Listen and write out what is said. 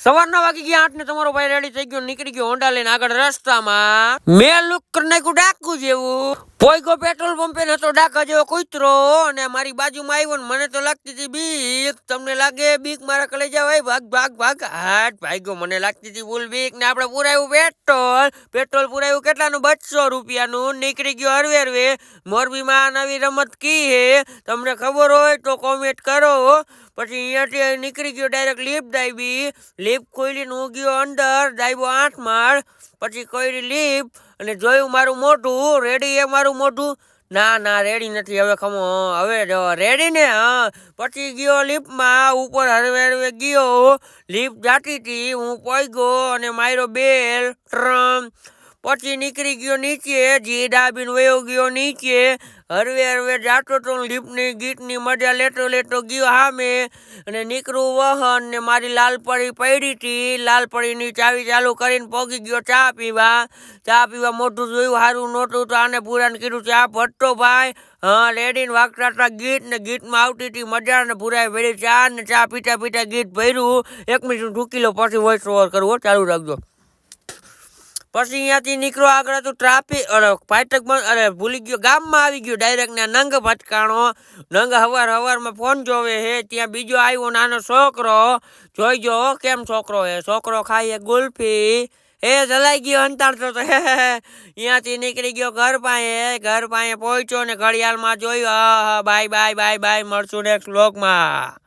સવારના વાગી ગયા 8 ને તમારો ભાઈ રેડી થઈ ગયો, નીકળી ગયો હોન્ડા લઈને આગળ રસ્તામાં. મેં લુક કરી નાખ્યું ડાકુ જેવું. પોઈગો પેટ્રોલ પંપે નતો ડાકા જેવો કૂતરો અને મારી બાજુમાં આવ્યો ને મને તો લાગતી હતી બીક. તમને લાગે બીક? મારા કલેજા ભાઈ ભાગ ભાગ ભાગ હાટ ભાગ્યો. મને લાગતી હતી ફૂલ બીક ને આપણે પુરાયું પેટ્રોલ પુરાયું કેટલાનું? 200 રૂપિયાનું. નીકળી ગયો હરવે હરવે. મોરબીમાં નવી રમત કી હે તમને ખબર હોય તો કોમેન્ટ કરો. પછી અહીંયાથી નીકળી ગયો ડાયરેક્ટ લિફ્ટ દાબી. લિફ્ટ ખોલીને હું ગયો અંદર, દાબ્યો 8 માળ. પછી કોઈ લિફ્ટ અને જોયું મારું મોઢું. રેડી એ મારું મોઢું? ના રેડી નથી. હવે ખમો હવે રેડી ને? હા. પછી ગયો લિફ્ટમાં ઉપર હરવે હરવે ગયો. લિફ્ટ જાતી હતી, હું પહોંચ્યો અને માર્યો બેલ ટ્રમ. પછી નીકળી ગયો નીચે, જી ડાબીને વયો ગયો નીચે. હરવે હરવે જાતો તો લિફ્ટની ગીતની મજા લેતો ગયો સામે અને નીકળું વાહન ને મારી લાલ પડી પડી હતી. લાલ પડીની ચાવી ચાલુ કરીને પહોંચી ગયો ચા પીવા. મોઢું જોયું સારું નહોતું તો આને પૂરાને કીધું ચા ભરતો ભાઈ. હા લેડીને વાગતા હતા ગીત ને ગીતમાં આવતી હતી મજા ને પૂરાય ભરી ચા ને ચા પીતા પીતા ગીત ભર્યું. 1 મિનિટ ઢૂકી લો પછી વોઇસ ઓવર કરવું. ચાલુ રાખજો. પછી અહીંયાથી નીકળો આગળ હતું ટ્રાફિક ફાટક બંધ. ભૂલી ગયો ગામમાં આવી ગયો ડાયરેક્ટ ને નંગ ભટકાણો. નંગ હવારમાં ફોન જોવે હે. ત્યાં બીજો આવ્યો નાનો છોકરો. જોઈજો કેમ છોકરો હે. છોકરો ખાઈએ ગુલ્ફી. જલાઈ ગયો અંતાડતો તો અહીંયાથી નીકળી ગયો ઘર પાસે પહોંચ્યો ને ઘડિયાળમાં જોયું. બાય મળશું નેક્સ્ટ વ્લોગમાં.